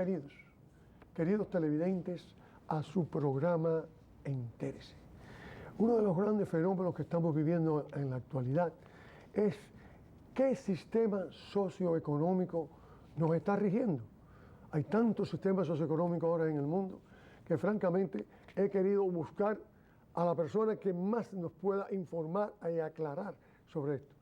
Bienvenidos, queridos televidentes, a su programa Entérese. Uno de los grandes fenómenos que estamos viviendo en la actualidad es qué sistema socioeconómico nos está rigiendo. Hay tantos sistemas socioeconómicos ahora en el mundo que francamente he querido buscar a la persona que más nos pueda informar y aclarar sobre esto.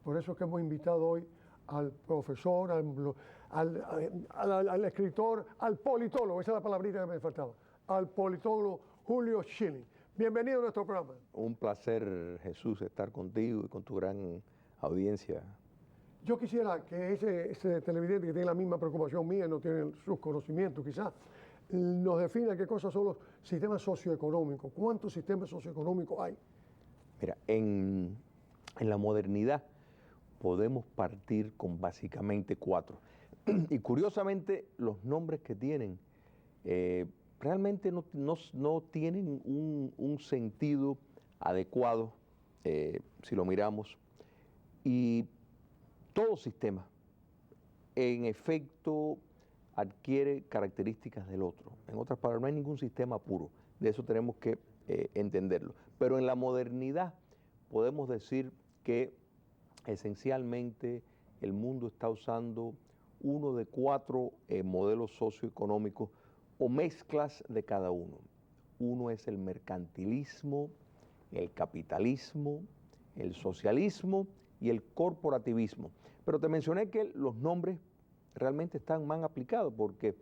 Por eso es que hemos invitado hoy al profesor, al escritor, al politólogo, esa es la palabrita que me faltaba, al politólogo Julio Schilling. Bienvenido a nuestro programa. Un placer, Jesús, estar contigo y con tu gran audiencia. Yo quisiera que ese televidente que tiene la misma preocupación mía, no tiene sus conocimientos quizás, nos defina qué cosas son los sistemas socioeconómicos. ¿Cuántos sistemas socioeconómicos hay? Mira, en la modernidad podemos partir con básicamente 4. Y curiosamente, los nombres que tienen realmente no tienen un sentido adecuado si lo miramos. Y todo sistema, en efecto, adquiere características del otro. En otras palabras, no hay ningún sistema puro. De eso tenemos que entenderlo. Pero en la modernidad podemos decir que esencialmente el mundo está usando uno de 4 modelos socioeconómicos o mezclas de cada uno. Uno es el mercantilismo, el capitalismo, el socialismo y el corporativismo. Pero te mencioné que los nombres realmente están mal aplicados porque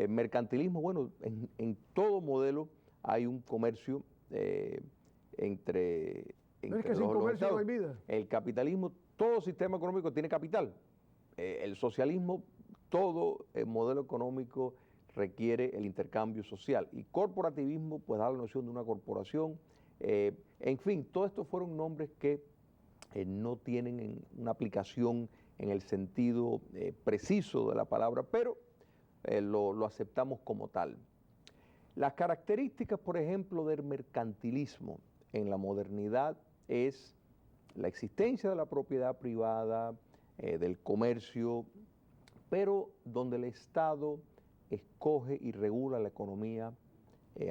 mercantilismo, bueno, en todo modelo hay un comercio entre es que sin comercio no hay vida. El capitalismo, todo sistema económico tiene capital. El socialismo, todo modelo económico requiere el intercambio social. Y corporativismo, pues da la noción de una corporación. En fin, todos estos fueron nombres que no tienen una aplicación en el sentido preciso de la palabra, pero lo aceptamos como tal. Las características, por ejemplo, del mercantilismo en la modernidad es la existencia de la propiedad privada, del comercio, pero donde el Estado escoge y regula la economía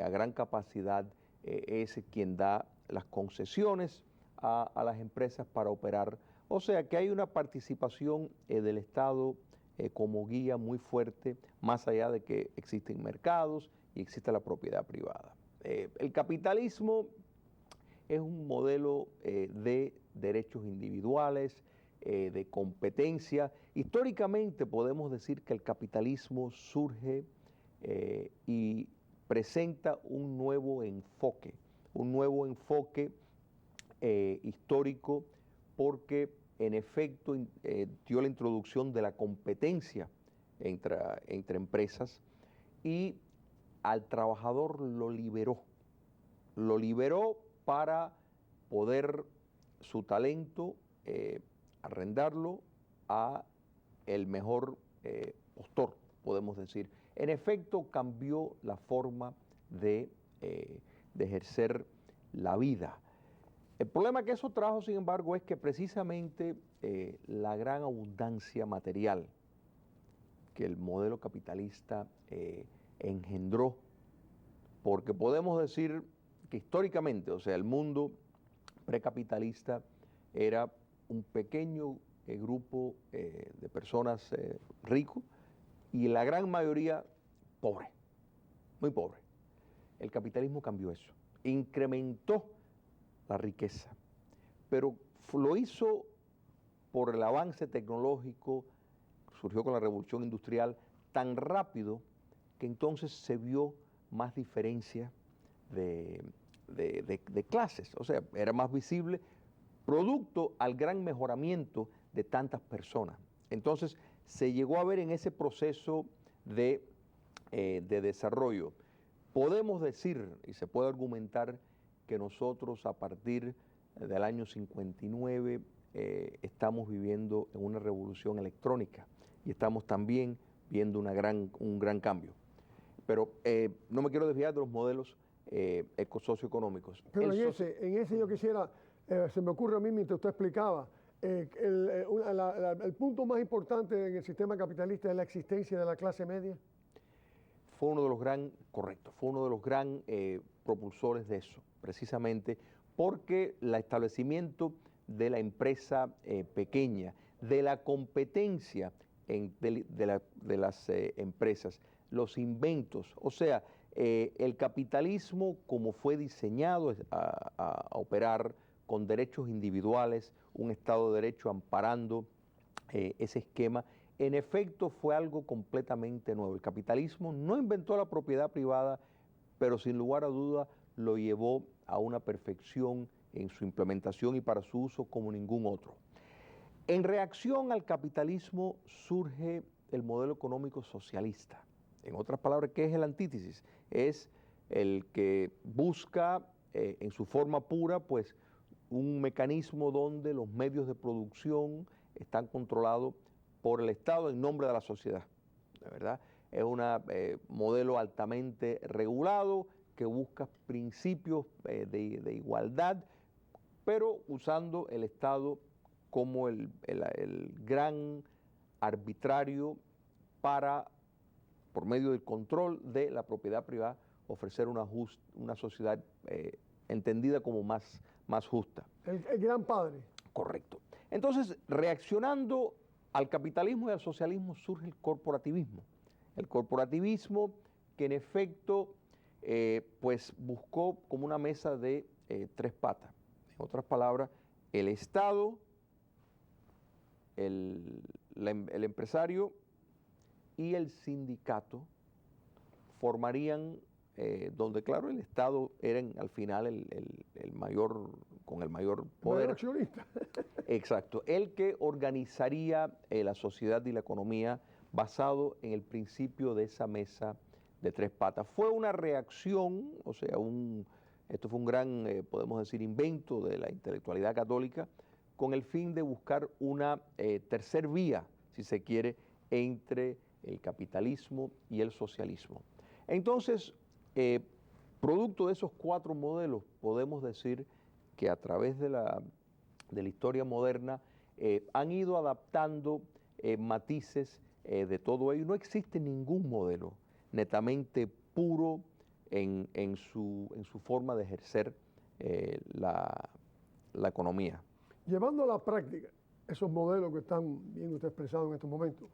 a gran capacidad, es quien da las concesiones a las empresas para operar. O sea que hay una participación del Estado como guía muy fuerte, más allá de que existen mercados y existe la propiedad privada. El capitalismo es un modelo de derechos individuales, de competencia. Históricamente podemos decir que el capitalismo surge y presenta un nuevo enfoque histórico, porque en efecto dio la introducción de la competencia entre empresas y al trabajador lo liberó para poder su talento arrendarlo a el mejor postor, podemos decir. En efecto, cambió la forma de ejercer la vida. El problema que eso trajo, sin embargo, es que precisamente la gran abundancia material que el modelo capitalista engendró, porque podemos decir que históricamente, o sea, el mundo precapitalista era un pequeño grupo de personas ricos y la gran mayoría pobre, muy pobre. El capitalismo cambió eso, incrementó la riqueza, pero lo hizo por el avance tecnológico, surgió con la revolución industrial tan rápido que entonces se vio más diferencia de clases, o sea, era más visible producto al gran mejoramiento de tantas personas. Entonces se llegó a ver en ese proceso de desarrollo. Podemos decir y se puede argumentar que nosotros a partir del año 59 estamos viviendo en una revolución electrónica y estamos también viendo un gran cambio. Pero no me quiero desviar de los modelos socioeconómicos. Pero en ese yo quisiera, se me ocurre a mí mientras usted explicaba, el punto más importante en el sistema capitalista es la existencia de la clase media. fue uno de los fue uno de los gran propulsores de eso, precisamente porque el establecimiento de la empresa pequeña, de la competencia de las empresas, los inventos, o sea, el capitalismo como fue diseñado a operar con derechos individuales, un Estado de Derecho amparando ese esquema, en efecto fue algo completamente nuevo. El capitalismo no inventó la propiedad privada, pero sin lugar a duda lo llevó a una perfección en su implementación y para su uso como ningún otro. En reacción al capitalismo surge el modelo económico socialista. En otras palabras, ¿qué es el antítesis? Es el que busca en su forma pura, pues, un mecanismo donde los medios de producción están controlados por el Estado en nombre de la sociedad, ¿de verdad? Es un modelo altamente regulado que busca principios de igualdad, pero usando el Estado como el gran arbitrario para, por medio del control de la propiedad privada, ofrecer una sociedad entendida como más justa. El gran padre. Correcto. Entonces, reaccionando al capitalismo y al socialismo surge el corporativismo. El corporativismo que en efecto pues buscó como una mesa de tres patas. En otras palabras, el Estado, el empresario y el sindicato formarían, donde claro el Estado era al final el mayor, con el mayor poder. El accionista. Exacto, el que organizaría la sociedad y la economía basado en el principio de esa mesa de tres patas. Fue una reacción, o sea, esto fue un gran, podemos decir, invento de la intelectualidad católica con el fin de buscar una tercer vía, si se quiere, entre el capitalismo y el socialismo. Entonces, producto de esos cuatro modelos, podemos decir que a través de la historia moderna han ido adaptando matices de todo ello. No existe ningún modelo netamente puro en su forma de ejercer la economía. Llevando a la práctica esos modelos que están bien usted expresados en estos momentos,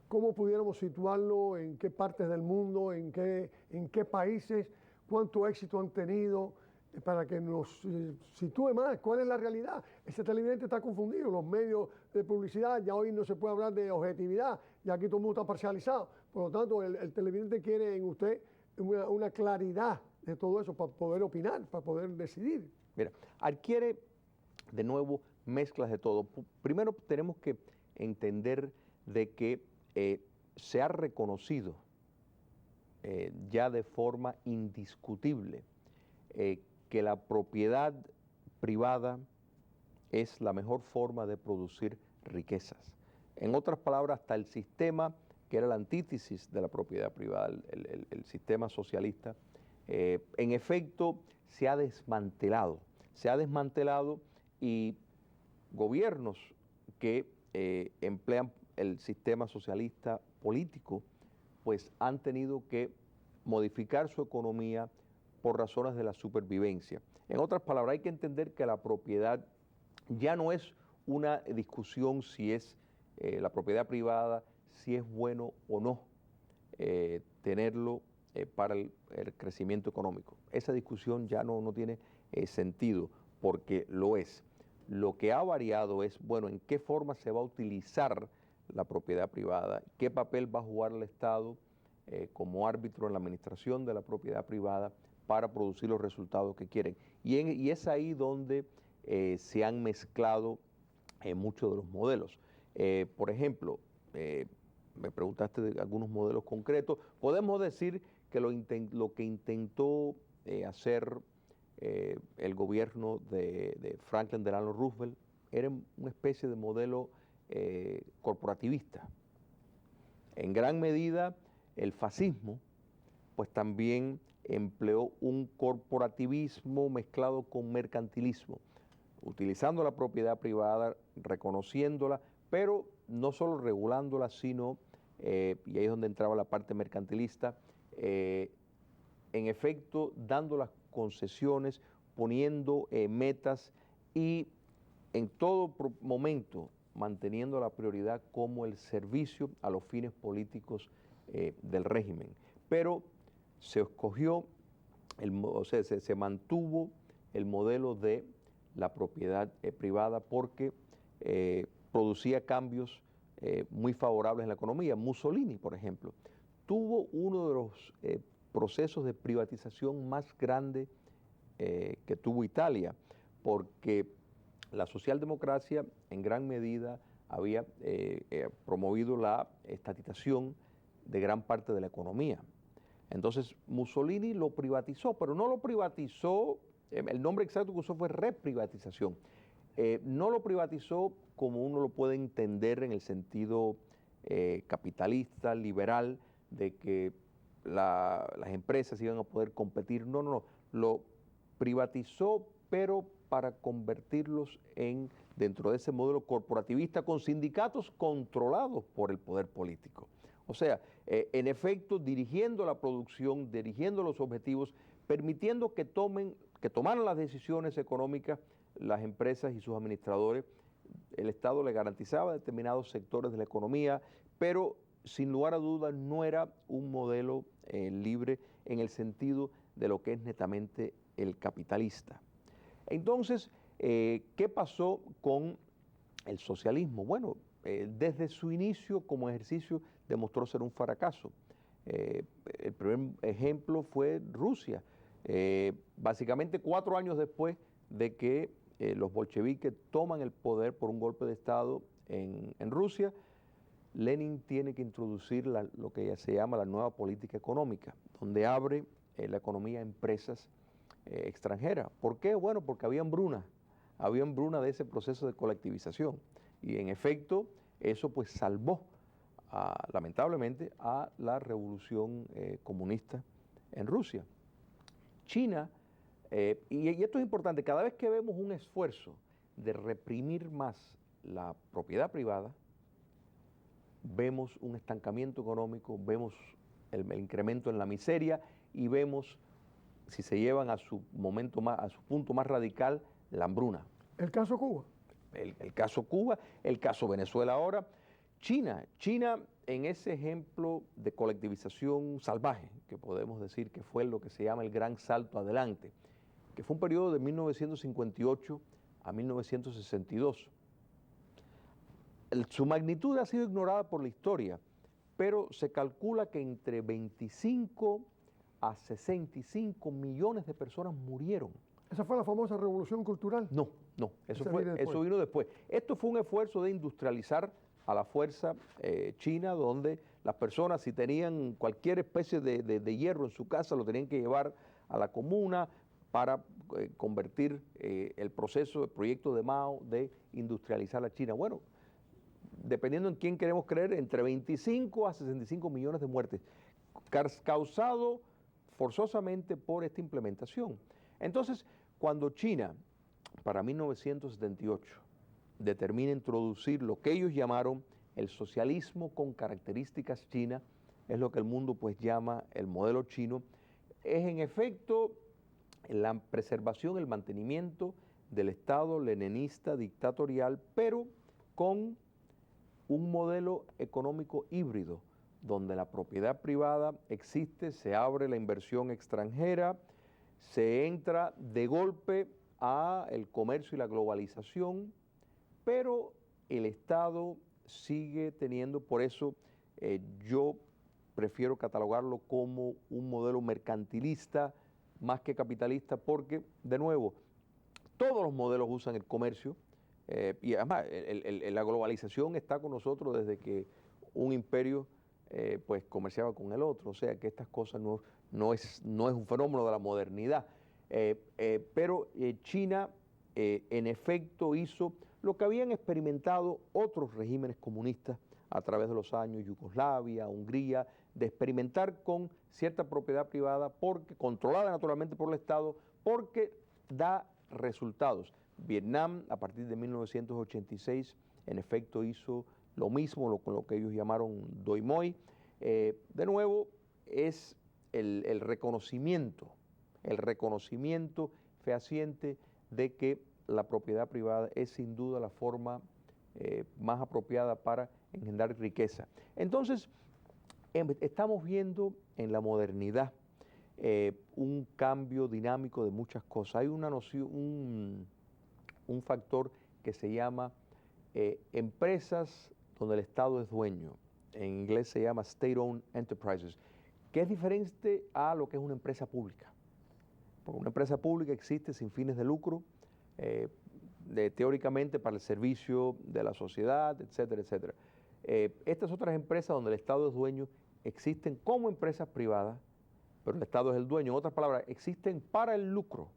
¿cómo pudiéramos situarlo? ¿En qué partes del mundo? ¿En qué países? ¿Cuánto éxito han tenido? Para que nos sitúe más cuál es la realidad. Ese televidente está confundido. Los medios de publicidad, ya hoy no se puede hablar de objetividad, ya aquí todo el mundo está parcializado. Por lo tanto, el televidente quiere en usted una claridad de todo eso para poder opinar, para poder decidir. Mira, adquiere de nuevo mezclas de todo. Primero tenemos que entender de que se ha reconocido ya de forma indiscutible que la propiedad privada es la mejor forma de producir riquezas. En otras palabras, hasta el sistema que era la antítesis de la propiedad privada, el sistema socialista, en efecto se ha desmantelado y gobiernos que emplean el sistema socialista político, pues han tenido que modificar su economía por razones de la supervivencia. En otras palabras, hay que entender que la propiedad ya no es una discusión si es la propiedad privada, si es bueno o no tenerlo para el crecimiento económico. Esa discusión ya no tiene sentido, porque lo es. Lo que ha variado es, bueno, en qué forma se va a utilizar la propiedad privada, qué papel va a jugar el Estado como árbitro en la administración de la propiedad privada para producir los resultados que quieren. Y es ahí donde se han mezclado muchos de los modelos. Por ejemplo, me preguntaste de algunos modelos concretos. Podemos decir que lo que intentó hacer el gobierno de Franklin Delano Roosevelt era una especie de modelo corporativista. En gran medida, el fascismo, pues también empleó un corporativismo mezclado con mercantilismo, utilizando la propiedad privada, reconociéndola, pero no solo regulándola, sino, y ahí es donde entraba la parte mercantilista, en efecto dando las concesiones, poniendo metas y en todo momento manteniendo la prioridad como el servicio a los fines políticos del régimen. Pero se escogió, se mantuvo el modelo de la propiedad privada porque producía cambios muy favorables en la economía. Mussolini, por ejemplo, tuvo uno de los procesos de privatización más grandes que tuvo Italia, porque la socialdemocracia en gran medida había promovido la estatización de gran parte de la economía. Entonces Mussolini lo privatizó, pero no lo privatizó, el nombre exacto que usó fue reprivatización. No lo privatizó como uno lo puede entender en el sentido capitalista, liberal, de que las empresas iban a poder competir. No, no, no. Lo privatizó, pero para convertirlos dentro de ese modelo corporativista con sindicatos controlados por el poder político. O sea, en efecto, dirigiendo la producción, dirigiendo los objetivos, permitiendo que tomaran las decisiones económicas las empresas y sus administradores. El Estado le garantizaba determinados sectores de la economía, pero sin lugar a dudas no era un modelo libre en el sentido de lo que es netamente el capitalista. Entonces, ¿qué pasó con el socialismo? Bueno, desde su inicio como ejercicio demostró ser un fracaso. El primer ejemplo fue Rusia. Básicamente 4 años después de que los bolcheviques toman el poder por un golpe de Estado en Rusia, Lenin tiene que introducir lo que se llama la nueva política económica, donde abre la economía a empresas extranjeras. ¿Por qué? Bueno, porque había hambruna de ese proceso de colectivización. Y en efecto, eso pues salvó, lamentablemente, a la revolución comunista en Rusia. China, y esto es importante, cada vez que vemos un esfuerzo de reprimir más la propiedad privada, vemos un estancamiento económico, vemos el incremento en la miseria y vemos, si se llevan a su punto más radical, la hambruna. ¿El caso Cuba? El caso Cuba, el caso Venezuela ahora. China en ese ejemplo de colectivización salvaje, que podemos decir que fue lo que se llama el gran salto adelante, que fue un periodo de 1958 a 1962. Su magnitud ha sido ignorada por la historia, pero se calcula que entre 25 a 65 millones de personas murieron. ¿Esa fue la famosa revolución cultural? No, eso vino después. Esto fue un esfuerzo de industrializar a la fuerza china, donde las personas, si tenían cualquier especie de hierro en su casa, lo tenían que llevar a la comuna para convertir el proyecto de Mao de industrializar la China. Bueno, dependiendo en quién queremos creer, entre 25 a 65 millones de muertes, causado forzosamente por esta implementación. Entonces, cuando China, para 1978, determina introducir lo que ellos llamaron el socialismo con características chinas, es lo que el mundo pues llama el modelo chino, es en efecto la preservación, el mantenimiento del Estado leninista dictatorial, pero con un modelo económico híbrido, donde la propiedad privada existe, se abre la inversión extranjera, se entra de golpe a el comercio y la globalización, pero el Estado sigue teniendo, por eso yo prefiero catalogarlo como un modelo mercantilista más que capitalista, porque, de nuevo, todos los modelos usan el comercio, y además la globalización está con nosotros desde que un imperio pues comerciaba con el otro, o sea que estas cosas no es un fenómeno de la modernidad, pero China en efecto hizo lo que habían experimentado otros regímenes comunistas a través de los años, Yugoslavia, Hungría, de experimentar con cierta propiedad privada, controlada naturalmente por el Estado, porque da resultados. Vietnam, a partir de 1986, en efecto hizo lo mismo con lo que ellos llamaron Doi Moi. De nuevo, es el reconocimiento fehaciente de que la propiedad privada es sin duda la forma más apropiada para engendrar riqueza. Entonces, estamos viendo en la modernidad un cambio dinámico de muchas cosas. Hay una noción, un factor que se llama empresas donde el Estado es dueño. En inglés se llama State-Owned Enterprises, que es diferente a lo que es una empresa pública. Porque una empresa pública existe sin fines de lucro, teóricamente para el servicio de la sociedad, etcétera, etcétera. Estas otras empresas donde el Estado es dueño existen como empresas privadas, pero el Estado es el dueño. En otras palabras, existen para el lucro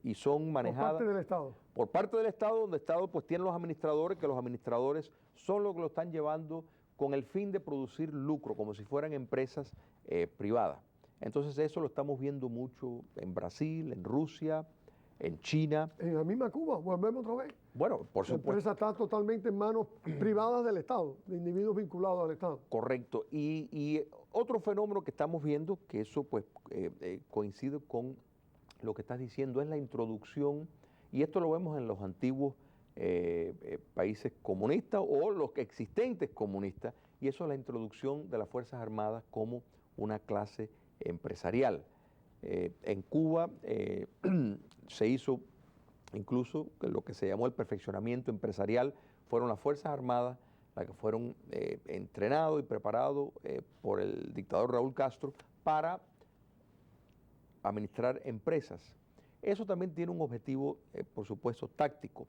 y son manejadas por parte del Estado. Por parte del Estado, donde el Estado pues tiene los administradores, que los administradores son los que lo están llevando con el fin de producir lucro, como si fueran empresas privadas. Entonces eso lo estamos viendo mucho en Brasil, en Rusia, en China. En la misma Cuba, volvemos otra vez. Bueno, por La supuesto. empresa está totalmente en manos privadas del Estado, de individuos vinculados al Estado. Correcto. Y otro fenómeno que estamos viendo, que eso pues coincide con lo que estás diciendo, es la introducción, y esto lo vemos en los antiguos países comunistas o los existentes comunistas, y eso es la introducción de las Fuerzas Armadas como una clase empresarial. En Cuba se hizo incluso lo que se llamó el perfeccionamiento empresarial, fueron las Fuerzas Armadas las que fueron entrenados y preparados por el dictador Raúl Castro para administrar empresas. Eso también tiene un objetivo, por supuesto, táctico,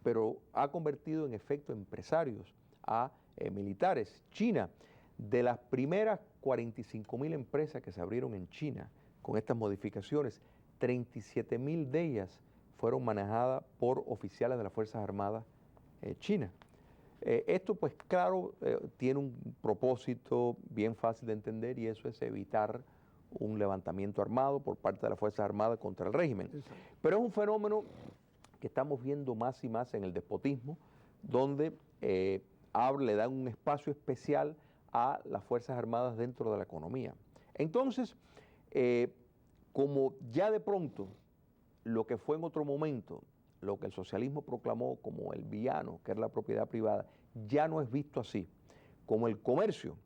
pero ha convertido en efecto empresarios a militares. China, de las primeras 45.000 empresas que se abrieron en China con estas modificaciones, 37.000 de ellas fueron manejadas por oficiales de las Fuerzas Armadas chinas. Esto, pues claro, tiene un propósito bien fácil de entender, y eso es evitar un levantamiento armado por parte de las Fuerzas Armadas contra el régimen. Exacto. Pero es un fenómeno que estamos viendo más y más en el despotismo, donde le dan un espacio especial a las Fuerzas Armadas dentro de la economía. Entonces, como ya de pronto lo que fue en otro momento, lo que el socialismo proclamó como el villano, que era la propiedad privada, ya no es visto así, como el comercio,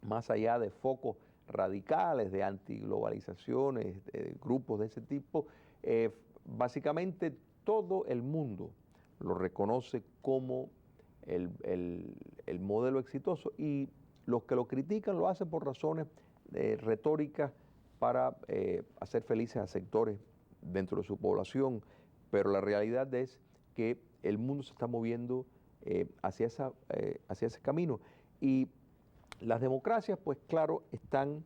más allá de focos radicales, de antiglobalizaciones, de grupos de ese tipo, básicamente todo el mundo lo reconoce como el modelo exitoso, y los que lo critican lo hacen por razones retóricas para hacer felices a sectores dentro de su población, pero la realidad es que el mundo se está moviendo hacia ese camino, y las democracias, pues claro, están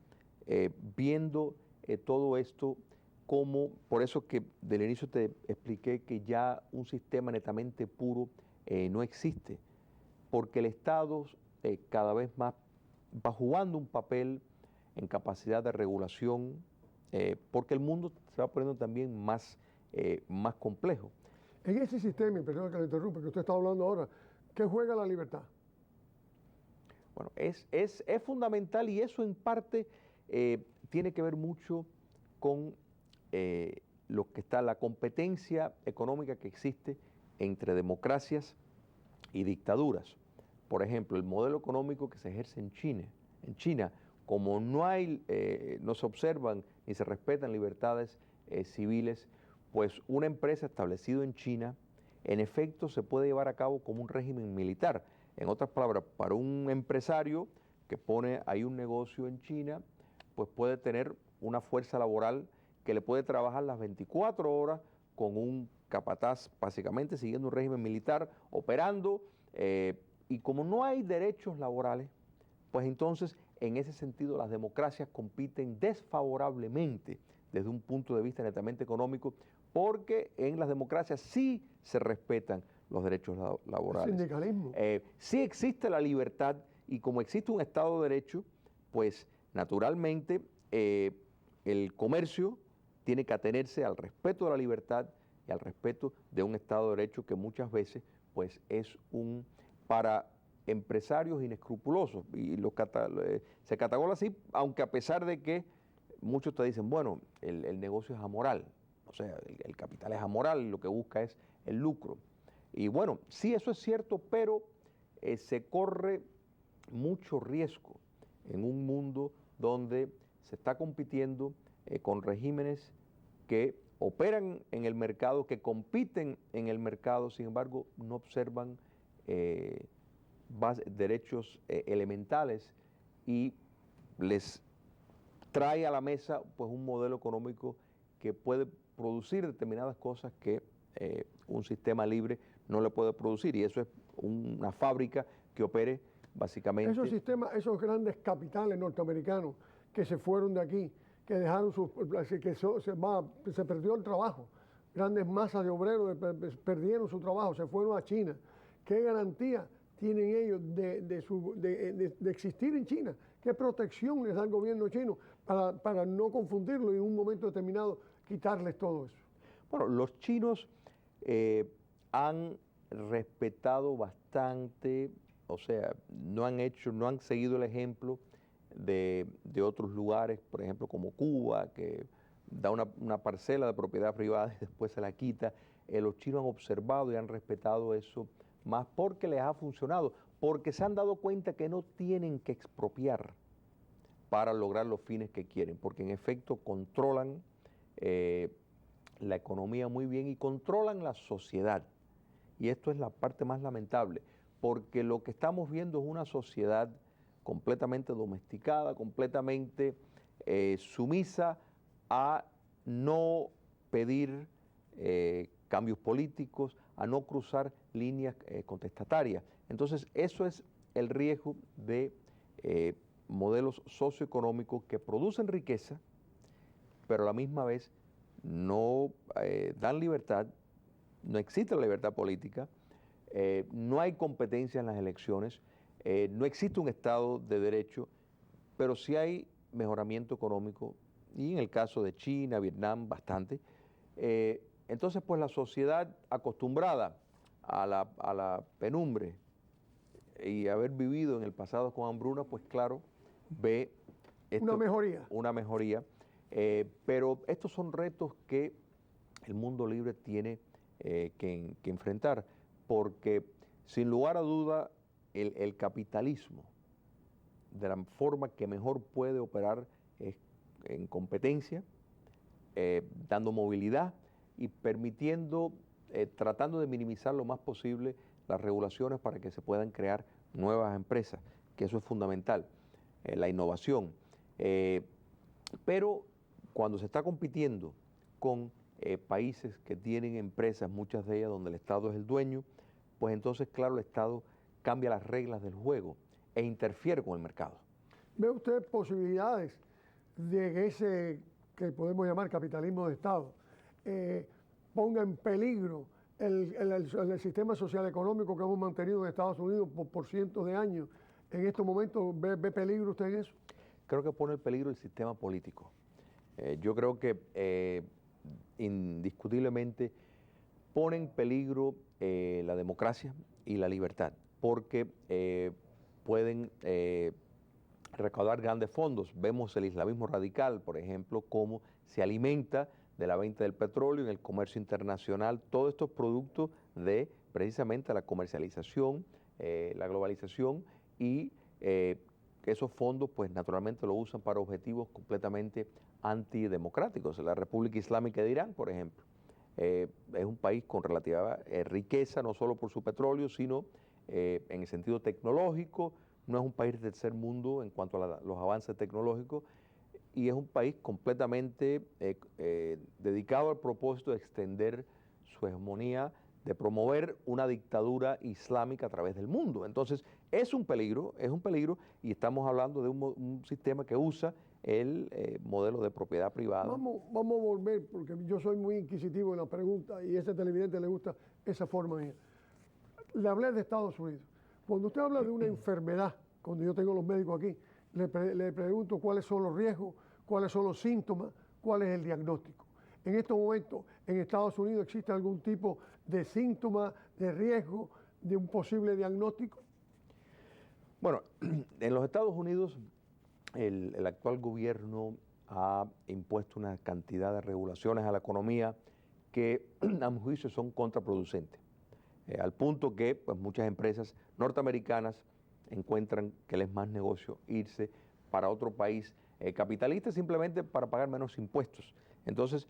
viendo todo esto como, por eso que del inicio te expliqué que ya un sistema netamente puro no existe, porque el Estado cada vez más va jugando un papel en capacidad de regulación, porque el mundo se va poniendo también más complejo. En ese sistema, y perdón que le interrumpa, que usted está hablando ahora, ¿qué juega la libertad? Bueno, es fundamental, y eso en parte tiene que ver mucho con lo que está la competencia económica que existe entre democracias y dictaduras. Por ejemplo, el modelo económico que se ejerce en China, como no se observan ni se respetan libertades civiles, pues una empresa establecida en China, en efecto, se puede llevar a cabo como un régimen militar. En otras palabras, para un empresario que pone ahí un negocio en China, pues puede tener una fuerza laboral que le puede trabajar las 24 horas con un capataz, básicamente siguiendo un régimen militar, operando, y como no hay derechos laborales, pues entonces en ese sentido las democracias compiten desfavorablemente desde un punto de vista netamente económico, porque en las democracias sí se respetan los derechos laborales. El sindicalismo. Sí existe la libertad, y como existe un Estado de Derecho, pues naturalmente el comercio tiene que atenerse al respeto de la libertad y al respeto de un Estado de Derecho que muchas veces pues es para empresarios inescrupulosos, y se cataloga así, aunque a pesar de que muchos te dicen, bueno, el negocio es amoral, o sea, el capital es amoral y lo que busca es el lucro. Y bueno, sí, eso es cierto, pero se corre mucho riesgo en un mundo donde se está compitiendo con regímenes que operan en el mercado, que compiten en el mercado, sin embargo, no observan derechos elementales y les trae a la mesa pues un modelo económico que puede producir determinadas cosas que un sistema libre no le puede producir, y eso es una fábrica que opere básicamente. Esos sistemas, esos grandes capitales norteamericanos que se fueron de aquí, que dejaron se perdió el trabajo, grandes masas de obreros perdieron su trabajo, se fueron a China. ¿Qué garantía tienen ellos de existir en China? ¿Qué protección les da el gobierno chino para no confundirlo y en un momento determinado quitarles todo eso? Bueno, los chinos han respetado bastante, o sea, no han seguido el ejemplo de otros lugares, por ejemplo, como Cuba, que da una parcela de propiedad privada y después se la quita. Los chinos han observado y han respetado eso más porque les ha funcionado, porque se han dado cuenta que no tienen que expropiar para lograr los fines que quieren, porque en efecto controlan la economía muy bien y controlan la sociedad. Y esto es la parte más lamentable, porque lo que estamos viendo es una sociedad completamente domesticada, completamente sumisa a no pedir cambios políticos, a no cruzar líneas contestatarias. Entonces, eso es el riesgo de modelos socioeconómicos que producen riqueza, pero a la misma vez no dan libertad, no existe la libertad política, no hay competencia en las elecciones, no existe un Estado de Derecho, pero sí hay mejoramiento económico, y en el caso de China, Vietnam, bastante. Entonces, pues la sociedad acostumbrada a la penumbre y haber vivido en el pasado con hambruna, pues claro, ve una mejoría. Una mejoría. Pero estos son retos que el mundo libre tiene que enfrentar, porque sin lugar a duda el capitalismo, de la forma que mejor puede operar es en competencia, dando movilidad y permitiendo, tratando de minimizar lo más posible las regulaciones para que se puedan crear nuevas empresas, que eso es fundamental, la innovación. Pero cuando se está compitiendo con países que tienen empresas, muchas de ellas donde el Estado es el dueño, pues entonces, claro, el Estado cambia las reglas del juego e interfiere con el mercado. ¿Ve usted posibilidades de ese que podemos llamar capitalismo de Estado ponga en peligro el sistema social económico que hemos mantenido en Estados Unidos por cientos de años? ¿En estos momentos ve peligro usted en eso? Creo que pone en peligro el sistema político. Yo creo que indiscutiblemente pone en peligro la democracia y la libertad, porque pueden recaudar grandes fondos. Vemos el islamismo radical, por ejemplo, cómo se alimenta de la venta del petróleo en el comercio internacional. Todo esto es producto de precisamente la comercialización, la globalización, y esos fondos pues naturalmente lo usan para objetivos completamente antidemocráticos. La República Islámica de Irán, por ejemplo, es un país con relativa riqueza, no solo por su petróleo, sino en el sentido tecnológico. No es un país de tercer mundo en cuanto a los avances tecnológicos, y es un país completamente dedicado al propósito de extender su hegemonía, de promover una dictadura islámica a través del mundo. Entonces, es un peligro, y estamos hablando de un sistema que usa el modelo de propiedad privada. Vamos a volver, porque yo soy muy inquisitivo en la pregunta y a ese televidente le gusta esa forma mía. Le hablé de Estados Unidos. Cuando usted habla de una enfermedad, cuando yo tengo los médicos aquí, le pregunto cuáles son los riesgos, cuáles son los síntomas, cuál es el diagnóstico. En estos momentos, en Estados Unidos, ¿existe algún tipo de síntoma, de riesgo, de un posible diagnóstico? Bueno, en los Estados Unidos el actual gobierno ha impuesto una cantidad de regulaciones a la economía que a mi juicio son contraproducentes, al punto que pues, muchas empresas norteamericanas encuentran que les es más negocio irse para otro país capitalista simplemente para pagar menos impuestos. Entonces,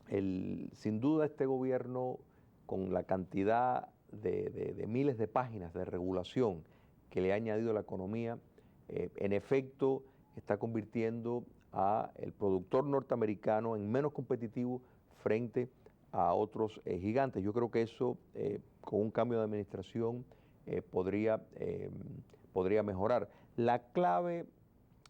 sin duda este gobierno, con la cantidad de miles de páginas de regulación que le ha añadido a la economía, en efecto está convirtiendo a el productor norteamericano en menos competitivo frente a otros gigantes. Yo creo que eso, con un cambio de administración, podría mejorar. La clave,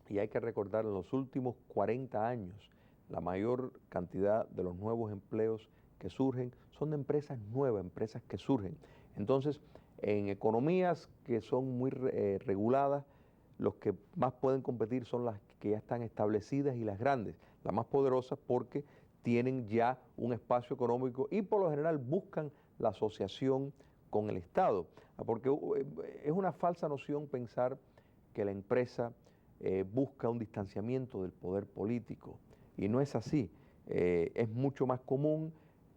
y hay que recordar, en los últimos 40 años, la mayor cantidad de los nuevos empleos que surgen son de empresas nuevas, empresas que surgen. Entonces, en economías que son muy reguladas, los que más pueden competir son las que ya están establecidas y las grandes, las más poderosas porque tienen ya un espacio económico y por lo general buscan la asociación con el Estado, porque es una falsa noción pensar que la empresa busca un distanciamiento del poder político, y no es así. Es mucho más común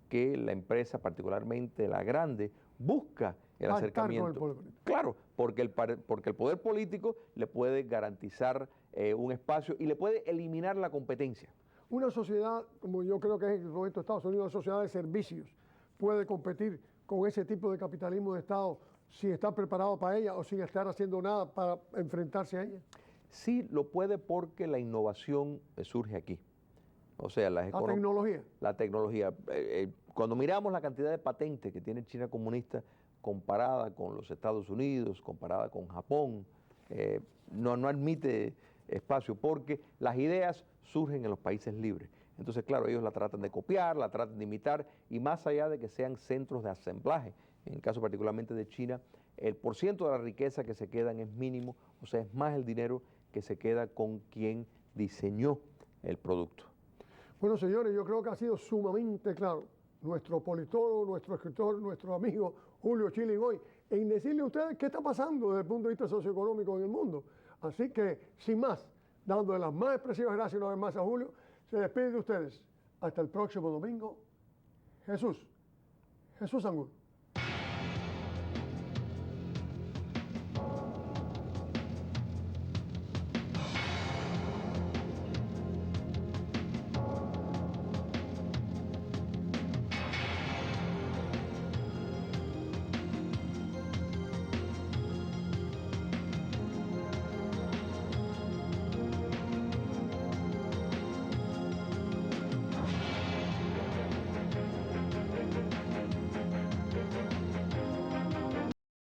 que la empresa, particularmente la grande, busca el acercamiento. Claro, porque el poder político le puede garantizar un espacio y le puede eliminar la competencia. Una sociedad, como yo creo que es en el momento de Estados Unidos, una sociedad de servicios, puede competir con ese tipo de capitalismo de Estado sin estar preparado para ella o sin estar haciendo nada para enfrentarse a ella. Sí, lo puede porque la innovación surge aquí. O sea, la tecnología. La tecnología. Cuando miramos la cantidad de patentes que tiene China comunista comparada con los Estados Unidos, comparada con Japón, no admite espacio porque las ideas surgen en los países libres. Entonces, claro, ellos la tratan de copiar, la tratan de imitar, y más allá de que sean centros de asemblaje, en el caso particularmente de China, el porciento de la riqueza que se quedan es mínimo, o sea, es más el dinero que se queda con quien diseñó el producto. Bueno, señores, yo creo que ha sido sumamente claro nuestro politólogo, nuestro escritor, nuestro amigo Julio Schilling hoy, en decirle a ustedes qué está pasando desde el punto de vista socioeconómico en el mundo. Así que, sin más, dándole las más expresivas gracias una vez más a Julio, se despide de ustedes. Hasta el próximo domingo. Jesús Angulo.